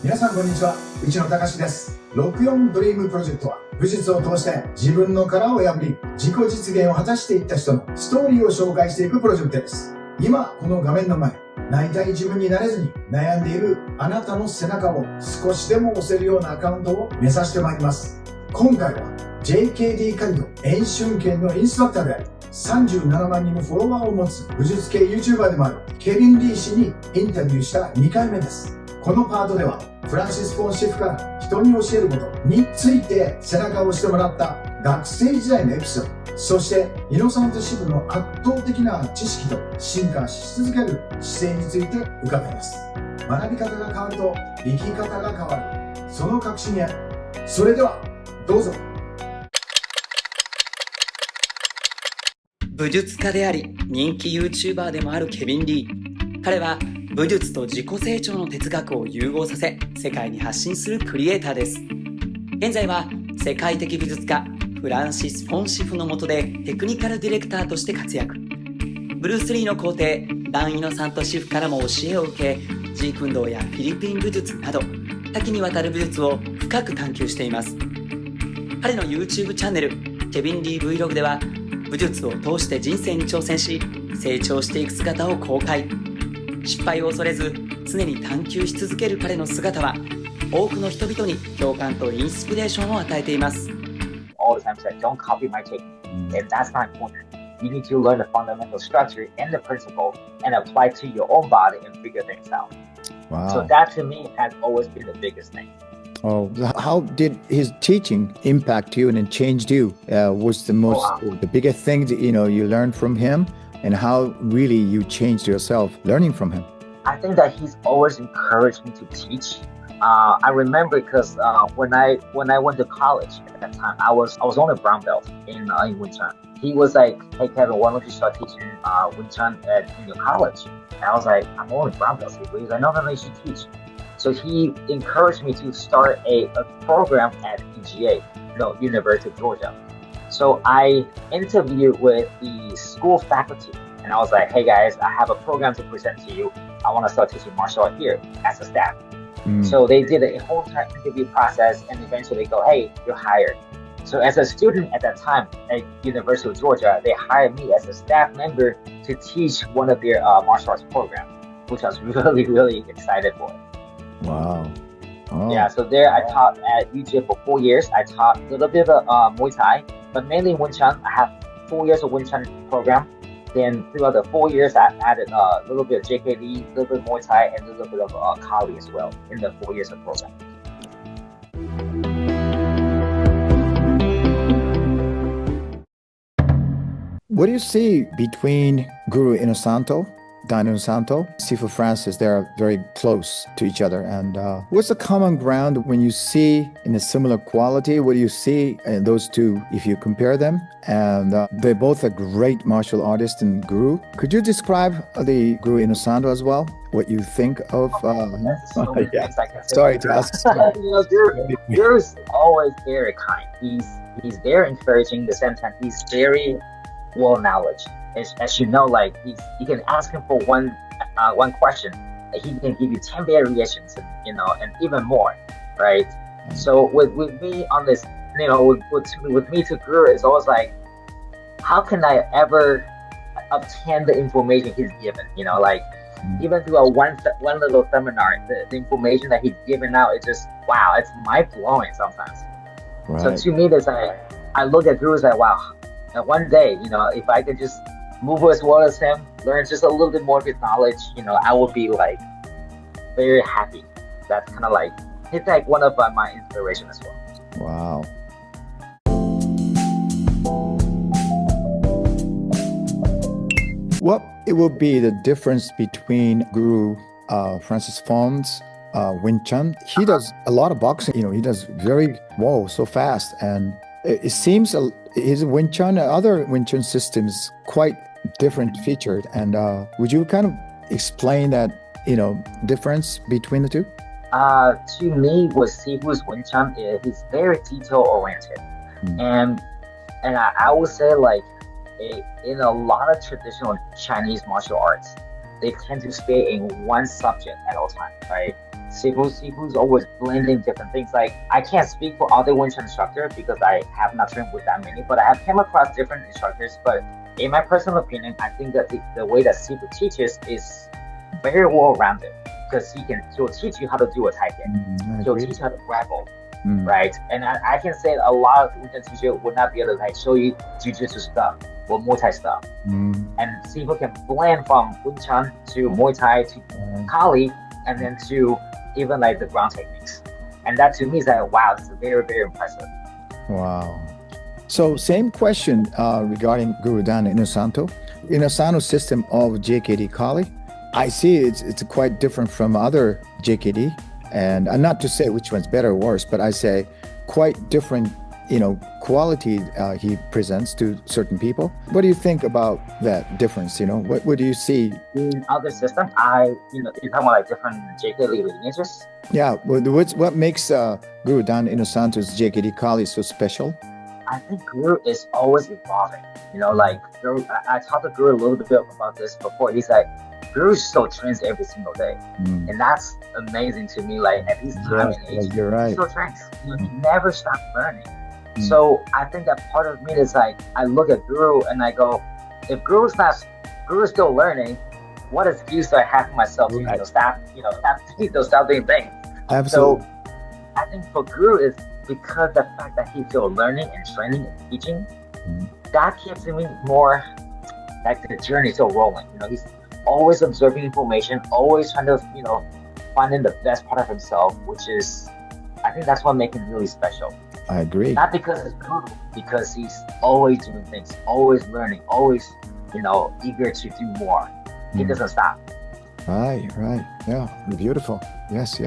皆さんこんにちは、内野隆です。64ドリームプロジェクトは武術を通して自分の殻を破り自己実現を果たしていった人のストーリーを紹介していくプロジェクトです。今この画面の前、なりたい自分になれずに悩んでいるあなたの背中を少しでも押せるようなアカウントを目指してまいります。今回は JKD カリド演春拳のインストラクターであり37万人のフォロワーを持つ武術系 YouTuber でもあるケビン・リー氏にインタビューした2回目です。このパートではフランシス・フォン師父から人に教えることについて背中を押してもらった学生時代のエピソード、そしてイノサント師父の圧倒的な知識と進化し続ける姿勢について伺います。学び方が変わると生き方が変わる、その確信へ。それではどうぞ。武術家であり人気 YouTuber でもあるケビン・リー。彼は武術と自己成長の哲学を融合させ世界に発信するクリエイターです。現在は世界的美術家フランシス・フォン師父の下でテクニカルディレクターとして活躍。ブルース・リーの皇帝ダン・イノサント師父からも教えを受け、ジークンドーやフィリピン武術など多岐にわたる武術を深く探求しています。彼の YouTube チャンネルケビン・リー Vlog では武術を通して人生に挑戦し成長していく姿を公開。失敗を恐れず常に探求し続ける彼の姿は多くの人々に共感とインスピレーションを与えています。 All the time said, don't copy my technique. And that's not important. You need to learn the fundamental structure and the principle and apply to your own body and figure things out. Wow. So that to me has always been the biggest thing. Oh, how did his teaching impact you and it changed you? What's the the biggest thing that you learned from him, and how really you changed yourself learning from him? I think that he's always encouraged me to teach. I remember because when I went to college at that time, I was on a brown belt in Wing Chun. He was like, "Hey Kevin, why don't you start teaching Wing Chun in your college?" And I was like, "I'm only brown belt." He's like, "No, you should teach." So he encouraged me to start a program at UGA, University of Georgia. So I interviewed with the school faculty, and I was like, "Hey guys, I have a program to present to you. I want to start teaching martial art here as a staff." So they did a whole entire interview process, and eventually they go, "Hey, you're hired." So as a student at that time at University of Georgia, they hired me as a staff member to teach one of their martial arts programs, which I was really, really excited for. Wow. Oh. Yeah, so there I taught at UGA for 4 years. I taught a little bit of Muay Thai, but mainly Wing Chun. I have 4 years of Wing Chun program. Then throughout the 4 years, I added a little bit of JKD, a little bit of Muay Thai, and a little bit of KALI as well in the 4 years of program. What do you see between Guru Inosanto, Dan Inosanto, Sifu Francis? They're very close to each other. And what's the common ground when you see in a similar quality? What do you see in those two if you compare them? And they're both a great martial artist and guru. Could you describe the Guru Inosanto as well? What you think of him? So many things I can say. Sorry to ask. Guru's always very kind. He's very encouraging. At the same time, he's very well knowledge. As you know, like you can ask him for one question, and he can give you 10 variations, and even more, right? So with me on this, with me to Guru, it's always like, how can I ever obtain the information he's given? Even through one little seminar, the information that he's given out, it's just wow, it's mind blowing sometimes. Right. So to me, there's like I look at Guru as like wow, and one day, if I could just move as well as him, learn just a little bit more of his knowledge, I would be like very happy. That's kind of like, he's like one of my inspiration as well. Wow. What it will be the difference between Guru Francis Fong's Wing Chun? He does a lot of boxing, he does very well, so fast. And it seems his Wing Chun, other Wing Chun systems, quite different featured. And would you kind of explain that, difference between the two? To me, with Sifu's Wing Chun, he's very detail oriented. And I would say like in a lot of traditional Chinese martial arts, they tend to stay in one subject at all times, right? Sifu's always blending different things. Like I can't speak for other Wing Chun instructors because I have not trained with that many, but I have came across different instructors. But in my personal opinion, I think that the way that Sifu teaches is very well-rounded because he'll teach you how to do a tai kick. He'll teach you how to grapple. Right, and I can say a lot of Wing Chun teachers would not be able to like show you Jiu-Jitsu stuff or Muay Thai stuff. And Sifu can blend from Wing Chun to Muay Thai to KALI, and then to even like the ground techniques. And that to me is like, wow, this is very, very impressive. Wow. So same question regarding Guru Dan Inosanto. Inosanto's system of JKD KALI, I see it's quite different from other JKD. And not to say which one's better or worse, but I say quite different, quality he presents to certain people. What do you think about that difference? What do you see? In other systems, you're talking about like different JKD lineages? Yeah, what makes Guru Dan Inosanto's JKD KALI so special? I think Guru is always evolving. Like Guru, I talked to Guru a little bit about this before. He's like, Guru still trains every single day, and that's amazing to me. Like at his time and age, you're right. He still trains. He never stops learning. So I think that part of me is like, I look at Guru and I go, if Guru's still learning, what excuse do I have for myself to stop doing things? Absolutely. So I think for Guru is because the fact that he's still learning and training and teaching, that keeps me more like the journey still rolling. He's always observing information, always trying to, finding the best part of himself, which is, I think that's what makes him really special. I agree. Not because it's brutal, because he's always doing things, always learning, always, eager to do more. He doesn't stop. Right. Yeah, beautiful. Yes.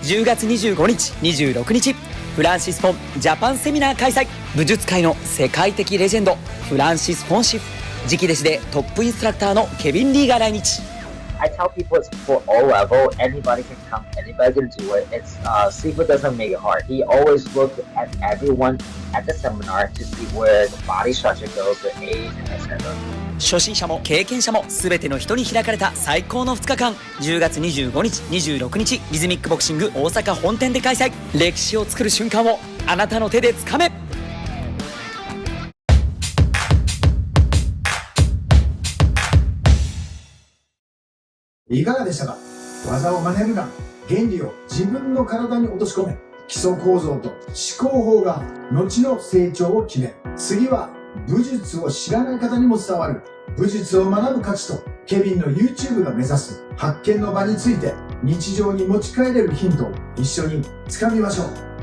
10月25日、26日、フランシス・フォンジャパンセミナー開催。武術界の世界的レジェンド、フランシス・フォン師父。直弟子でトップインストラクターのケビン・リーが来日。I tell people it's for all level. Anybody can come. Anybody can do it. Sifu doesn't make it hard. He always looks at everyone at the seminar to see where the body structure goes, the age, and etc. 初心者も経験者も全ての人に開かれた最高の2日間。10月25日、26日、リズミックボクシング大阪本店で開催。歴史を作る瞬間をあなたの手でつかめ。いかがでしたか？技を真似るな。原理を自分の体に落とし込め。基礎構造と思考法が後の成長を決める。次は武術を知らない方にも伝わる武術を学ぶ価値とケビンの YouTube が目指す発見の場について日常に持ち帰れるヒントを一緒につかみましょう。